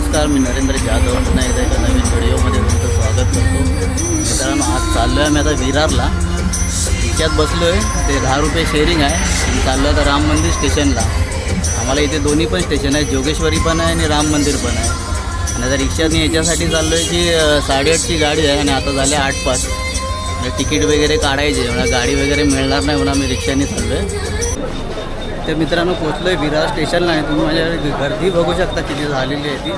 नमस्कार, मी नरेंद्र जाधव. पुन्हा एकदा एका नवीन व्हिडिओमध्ये तुमचं स्वागत करतो. मित्रांनो, आज चाललो आहे मी आता विरारला. रिक्षात बसलो आहे. ते 10 रुपये शेअरिंग आहे. चाललो आता राम मंदिर स्टेशनला. आम्हाला इथे दोन्ही पण स्टेशन आहे, जोगेश्वरी पण आहे आणि राम मंदिर पण आहे. आणि आता रिक्षाने याच्यासाठी चाललो आहे की 8:30ची गाडी आहे आणि आता झाले 8:05. तिकीट वगैरे काढायचे, मला गाडी वगैरे मिळणार नाही म्हणून आम्ही रिक्षाने चाललो आहे. तर मित्रांनो, पोचलो आहे विरार स्टेशनला आहे. तुम्ही माझ्या गर्दी बघू शकता किती झालेली आहे ती.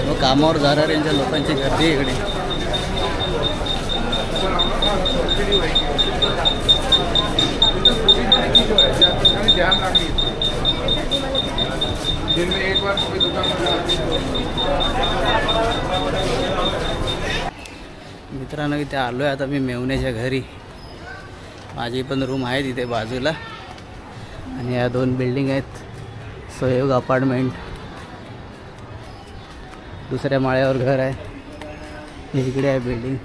मग कामावर जाणाऱ्यांच्या लोकांची गर्दी इकडे. मित्रांनो, इथे आलो आहे आता मी मेवण्याच्या घरी. माझी पण रूम आहे तिथे बाजूला आणि या 2 बिल्डिंग आहेत. सहयोग अपार्टमेंट, दुसऱ्या माळ्यावर घर आहे. इकडे आहे बिल्डिंग.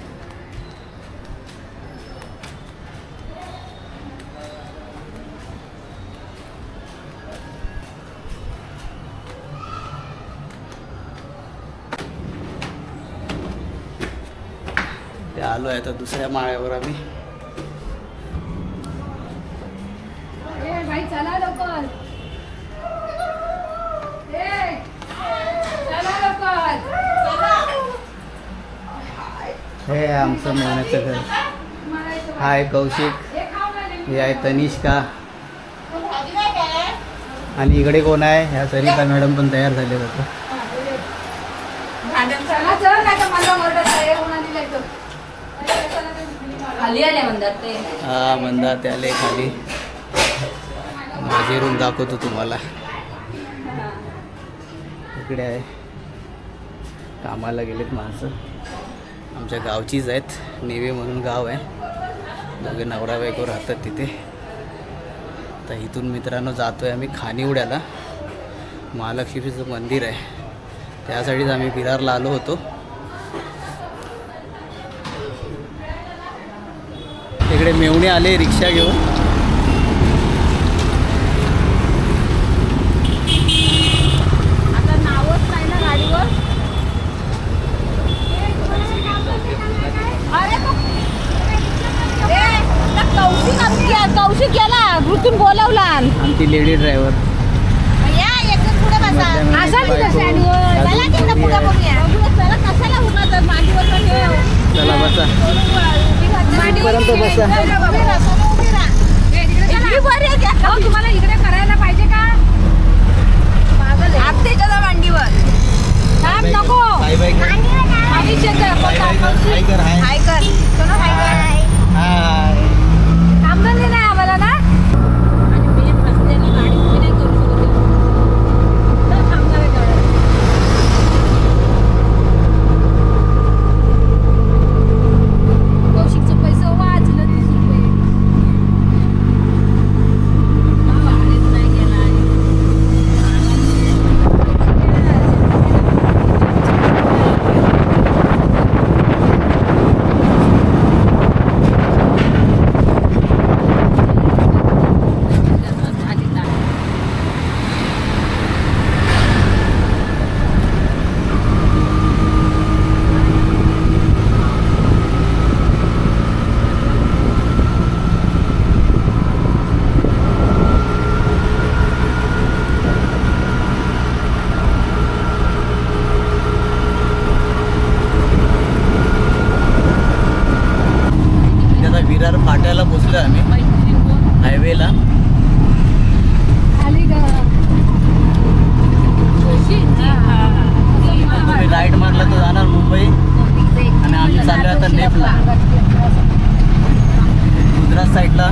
ते आलो आहे आता दुसऱ्या माळ्यावर आम्ही. भाई चला लवकर, चला लवकर. हे आमचं मेवण्याचं घर. हाय कौशिक, हे आहे तनिष्का आणि इकडे कोण आहे? ह्या सरिता मॅडम पण तयार झाले होते. हा मंदार ते आले खाली. माझी रूम दाखवतो तुम्हाला. इकडे आहे, कामाला गेलेत माणसं. आमच्या गावचीच आहेत. नेवे म्हणून गाव आहे. दोघे नवरा बायको राहतात तिथे. तर इथून मित्रांनो जातो आहे आम्ही खानिवड्याला. महालक्ष्मीचं मंदिर आहे, त्यासाठीच आम्ही विरारला आलो होतो. इकडे मेवणे आले रिक्षा घेऊन. कौशिक गेला, ऋतून बोलावला. आमची लेडी ड्रायव्हर. चला बसा, मांडीपर्यंत बसा. तुम्हाला इकडे करायला पाहिजे का? त्याच्या मांडीवर नको. हाय कर. आमदार नाही आम्हाला ना. आणि मी रस्त्याने गाडी उभी नाही करू शकत. तर थांबणार आहे तेवढं. कौशिकचं पैसे वाचलं 30 रुपये. नाही गेला. विरार फाट्याला पोचलो आम्ही, हायवेला. तुम्ही राईट मारला तर जाणार मुंबई आणि आम्ही चाललो आता लेफ्टला, गुजरात साईडला.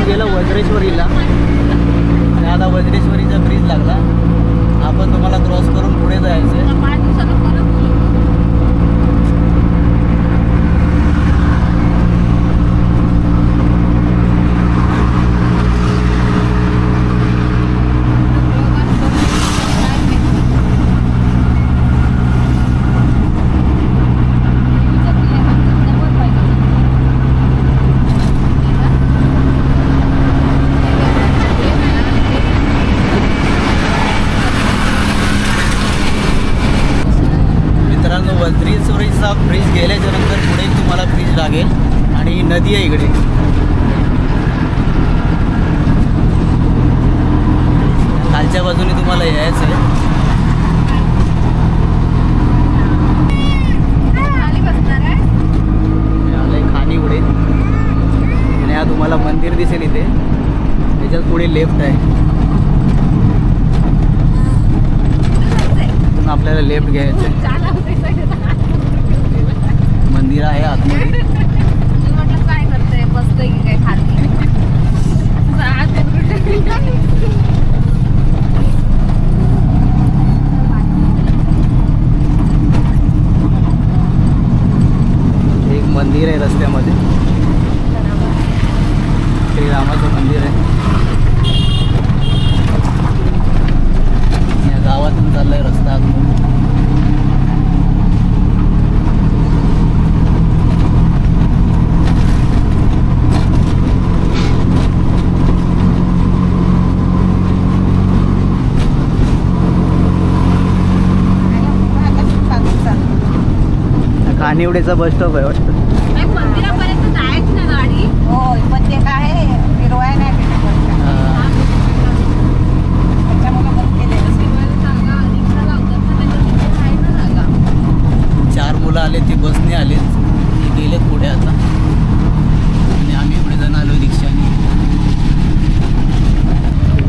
गेला वज्रेश्वरीला आणि आता वज्रेश्वरीचा ब्रिज लागला. आपण तुम्हाला क्रॉस करून पुढे जायचं आहे. असा ब्रिज गेल्याच्या नंतर पुढे तुम्हाला ब्रिज लागेल आणि नदी आहे इकडे. खालच्या बाजूने तुम्हाला यायचं आहे. खाणी पुढे आणि हा तुम्हाला मंदिर दिसेल इथे. त्याच्यात पुढे लेफ्ट आहे. आपल्याला लेफ्ट घ्यायचं आहे. मंदिर आहे आतमध्ये. म्हटलं काय करते बसतोय की काय खाली. एक मंदिर आहे रस्त्यामध्ये. श्रीरामाचं मंदिर आहे. या गावातून चाललाय रस्ता. खानिवडेचा बस स्टॉप आहे वाटतं. मंदिरापर्यंत जायच ना गाडी. हो पण ते काय फिरवाय नाही त्याच्यामुळे बंद केले. 4 मुलं आले ती बसने आले. ते गेलेत पुढे आता आणि आम्ही पुढे जण आलो रिक्षाने.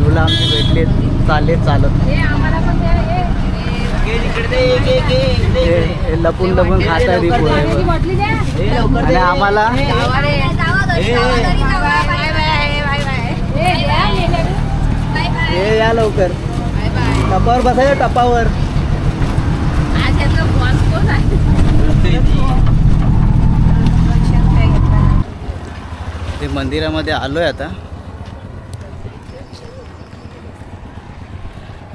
मुलं आमची भेटलेत चालत. लपून लपून खाता आणि आम्हाला या लवकर. टपावर बसायचं. टपावर ते मंदिरामध्ये आलोय आता.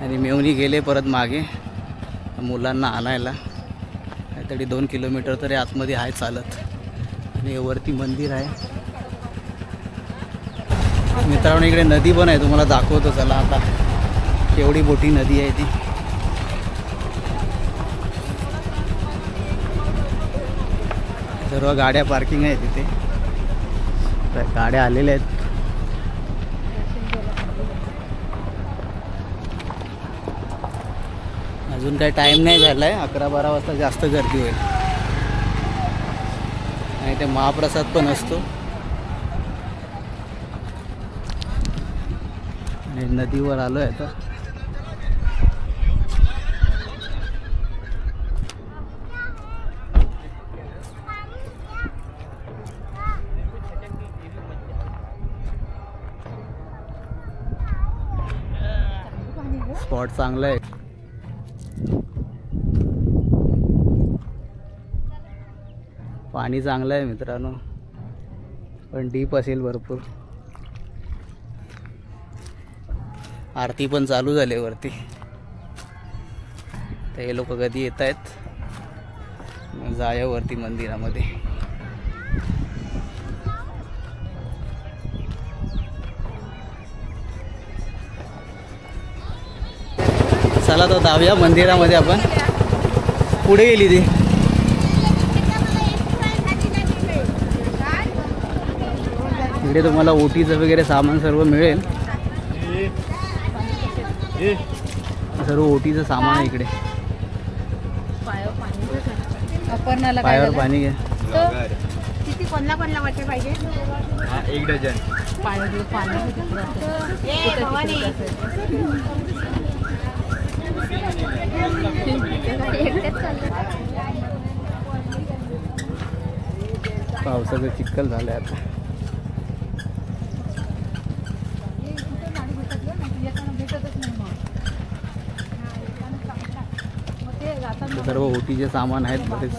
आणि मेवणी गेले परत मागे मुलांना आणायला. काहीतरी 2 किलोमीटर तरी आतमध्ये आहे चालत. आणि वरती मंदिर आहे. मित्रांनो इकडे नदी पण आहे. तुम्हाला दाखवतो चला आता. केवढी मोठी नदी आहे ती. सर्व गाड्या पार्किंग आहे तिथे. गाड्या आलेल्या आहेत. अजून काही टाईम नाही झाला आहे. 11-12 वाजता जास्त गर्दी होईल. आणि ते महाप्रसाद पण असतो. आणि नदीवर आलो आहे आता. स्पॉट चांगला आहे. पाणी चांगलं आहे मित्रांनो. पण डीप असेल भरपूर. आरती पण चालू झाली वरती. तर हे लोक कधी येत आहेत. जाया वरती मंदिरामध्ये. चला तर जाऊया मंदिरामध्ये आपण. पुढे गेली ती. इकडे तुम्हाला ओटीचं वगैरे सामान सर्व मिळेल. सर्व ओटीचं सामान आहे इकडे. पायावर पाणी घ्या. किती कोणला वाटे पाहिजे? 1 डझन. पावसाचं चिखल झालंय आता. सर्व ओटीचे सामान आहेत बरेच.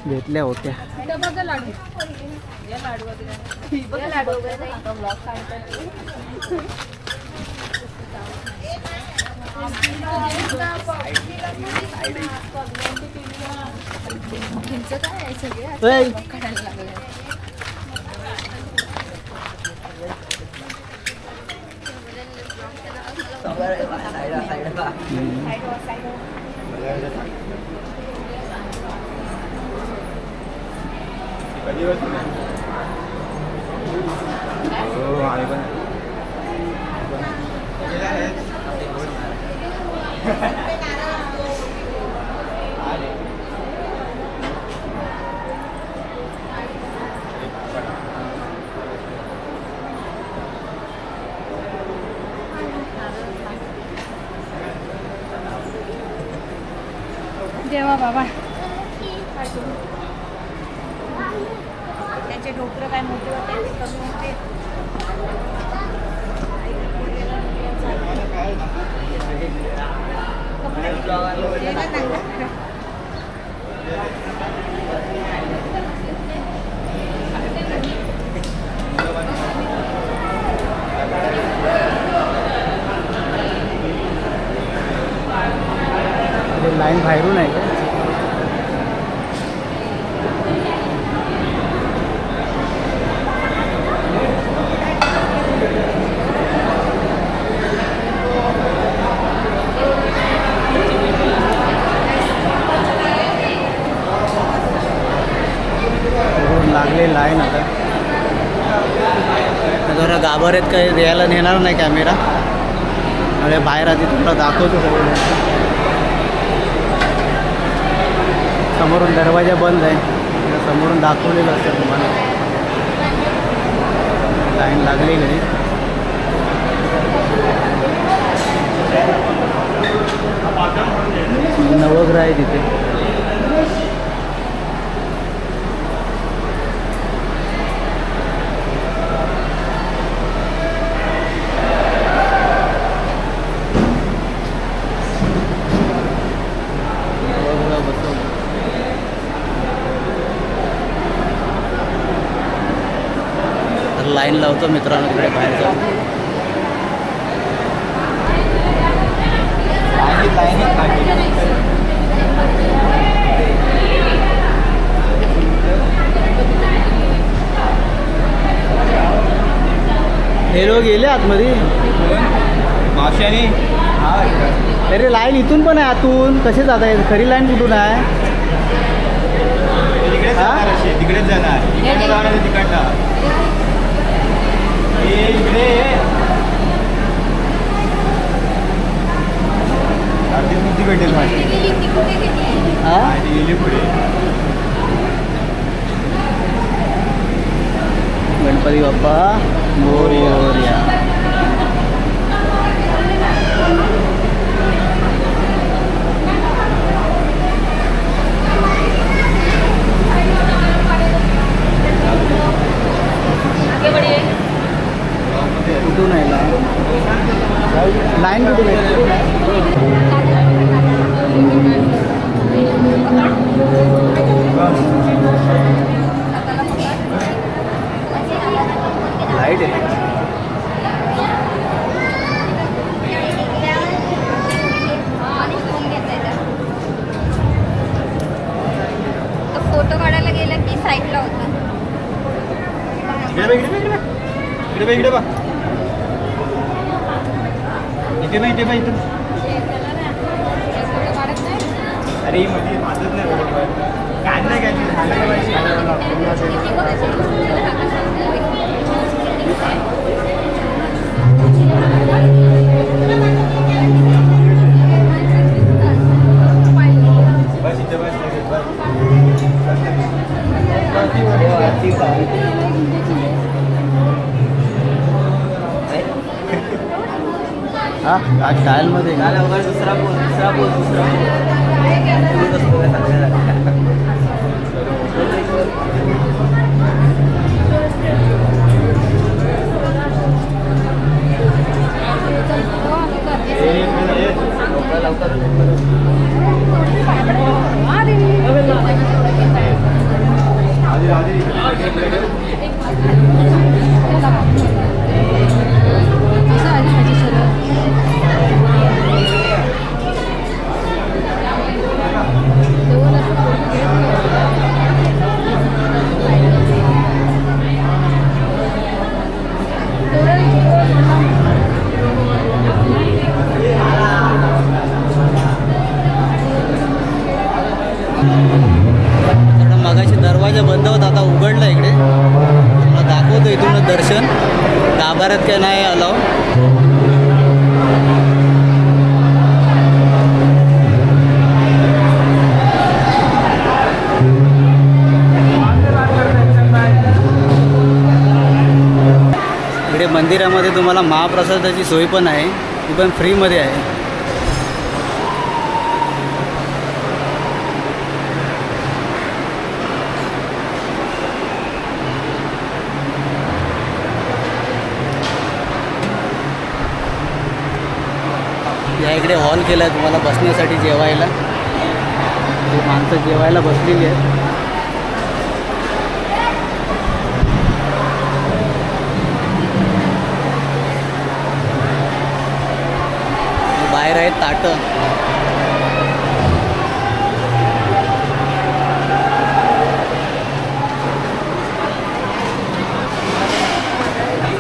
भेटल्या होत्या. जेवा बाबा. त्याचे ढोकरं काय मोठे होते ते कमी होते. लाईन बाहेरून आहे का? लागले लाईन आता जरा गाभार आहेत काही द्यायला नेणार नाही कॅमेरा. अरे बाहेर आधी तुम्हाला दाखवतो सगळं. समोरून दरवाजा बंद आहे, समोरून दाखवलेलं असतं तुम्हाला. लाईन लागलेली आहे. नवग्रह आहे तिथे. लाईन लावतो मित्रांनो तिकडे बाहेर जाऊ. हे लोक गेले आतमध्ये. मावशानी अरे लाईन इथून पण आहे, आतून कसे जात आहे? खरी लाईन कुठून आहे? तिकडेच जाणार तिकडनं. इकडे अर्धी मुक्ती भेटेल माझी. गेली पुढे. गणपती बाप्पा मोरया. कुठून आहे लाईन कुठून आहे? लाईट आहे. फोटो काढायला गेला की साईडला होता. इकडे बघ. इथे बघ इथं. अरे मध्ये माझंच नाही काय नाही बस इथे हा आज स्टाईलमध्ये दुसरा बोल दर्शन. गाभाऱ्यात काय नाही आलो. इकडे मंदिरामध्ये तुम्हाला महाप्रसादाची सोय पण आहे, ती पण फ्रीमध्ये आहे. या इकडे हॉल केला आहे तुम्हाला बसण्यासाठी, जेवायला. माणसं जेवायला बसलेली आहेत. बाहेर आहेत ताटं.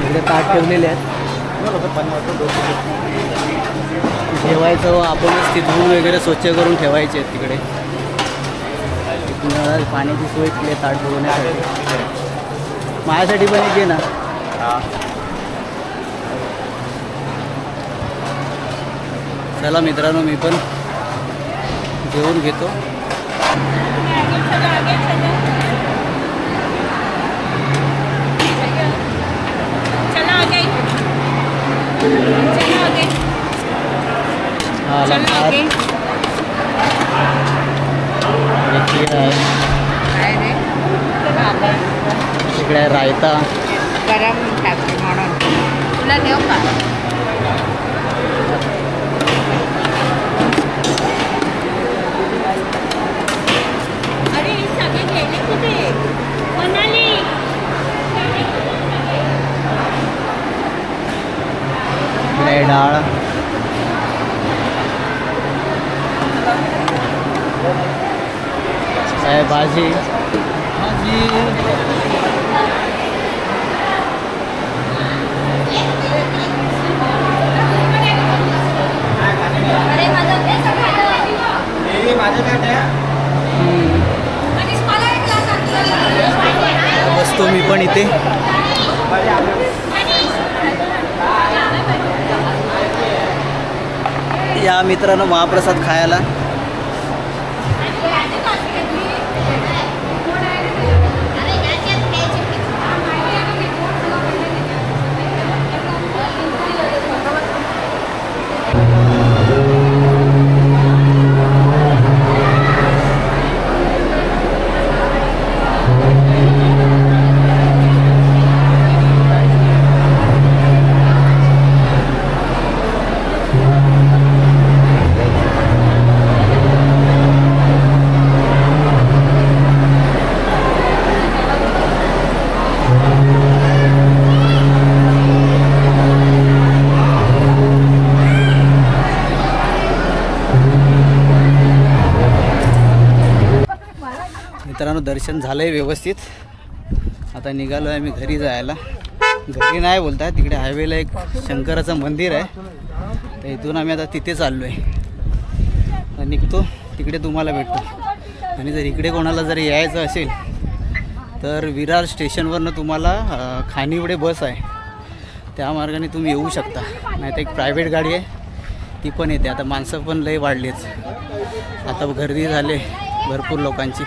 इकडे ताट ठेवलेले आहेत. जेवायचं आपणच तिथून वगैरे स्वच्छ करून ठेवायचे आहेत तिकडे. तिथून पाण्याची सोय केली आहे ताट धुवण्यासाठी. माझ्यासाठी पण एक घे ना. चला मित्रांनो, मी पण जेवून घेतो. इकडे रायता गरम म्हणून तुला देऊ का? अरे सगळे गेले कुठे? कोणाली? इकडे डाळ, भाजी भाजी बसतो मी पण इथे. या मित्रांनो महाप्रसाद खायला. मित्रांनो दर्शन झालं आहे व्यवस्थित. आता निघालो आहे मी घरी जायला. घरी नाही बोलता, तिकडे हायवेला एक शंकराचं मंदिर आहे, तर इथून आम्ही आता तिथे चाललो आहे. निघतो तिकडे तुम्हाला भेटतो. आणि जर इकडे कोणाला जर यायचं असेल तर विरार स्टेशनवरनं तुम्हाला खानिवडे बस आहे, त्या मार्गाने तुम्ही येऊ शकता. नाही तर एक प्रायव्हेट गाडी आहे ती पण येते. आता माणसं पण लई वाढलीच, आता गर्दी झाले भरपूर लोकांची.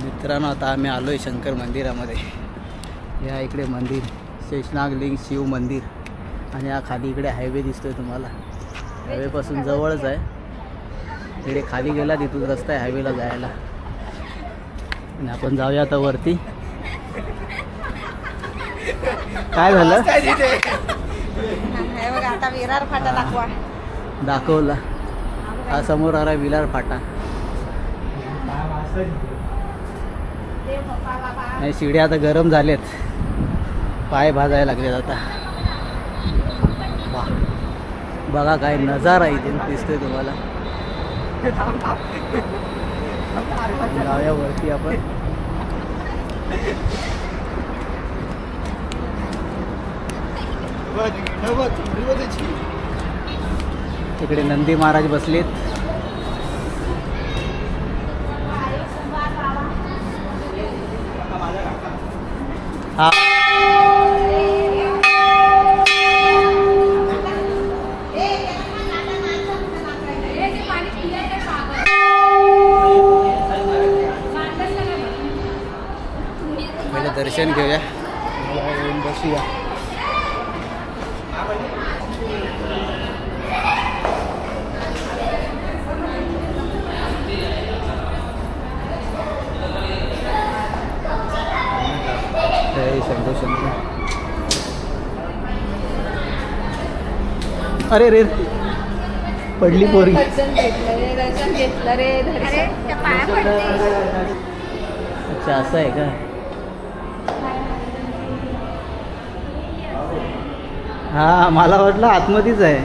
मित्रांनो आता आम्ही आलो आहे शंकर मंदिरामध्ये. या इकडे मंदिर शेषनागलिंग शिव मंदिर. आणि हा खाली इकडे हायवे दिसतोय तुम्हाला, हायवेपासून जवळच आहे. इकडे खाली गेला तिथून रस्ता आहे हायवेला जायला. आणि आपण जाऊया आता वरती. काय झालं? बघा आता विरार फाटा दाखवला. हा समोर आला विरार फाटा. नाही शिड्या आता गरम झालेत, पाय भाजायला लागलेत आता. वा बघा काय नजारा इथे दिसतोय तुम्हाला. जाऊया वरती आपण. तिकडे नंदी महाराज बसलेत. हा पहिले दर्शन घेऊया बसूया. अरे रे पडली पोरी. दर्शन घेतलं रे अरे त्या पाया पडते. अच्छा असं आहे का? हा मला वाटलं आतमध्येच आहे.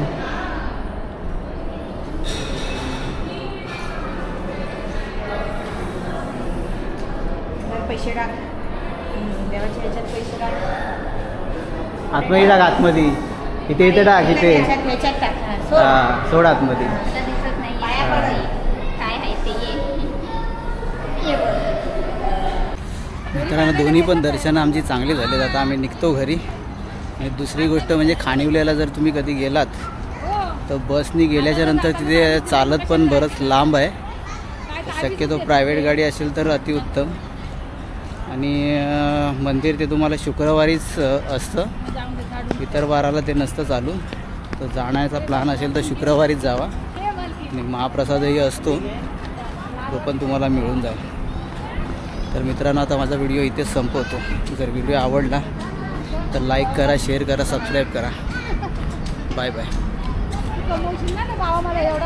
पैसे टाक देवाच्या ह्याच्यात पैसे टाक. आतमध्ये टाक आतमध्ये. इथे इथे टाक इथे. ह्याच्यात टाक. हा सोड आतमध्ये. मला दिसत नाही पाया पडते. काय आहे ते ये बघ. मित्रांनो दोन्ही पण दर्शनं आमची चांगली झाली. आता आम्ही निघतो घरी. आणि दुसरी गोष्ट म्हणजे खानिवल्याला जर तुम्ही कधी गेलात तर बसनी गेल्याच्या नंतर तिथे चालत पण बरंच लांब आहे. शक्यतो प्रायव्हेट गाडी असेल तर अतिउत्तम. आणि मंदिर ते तुम्हाला शुक्रवारीच असतं. इतर वाराला ते नसतं चालू. तर जाण्याचा प्लॅन असेल तर शुक्रवारीच जावा. आणि महाप्रसादही असतो तो पण तुम्हाला मिळून जाईल. तर मित्रांनो आता माझा व्हिडिओ इथेच संपवतो. जर व्हिडिओ आवडला तर लाईक करा, शेअर करा, सबस्क्राईब करा. Bye bye.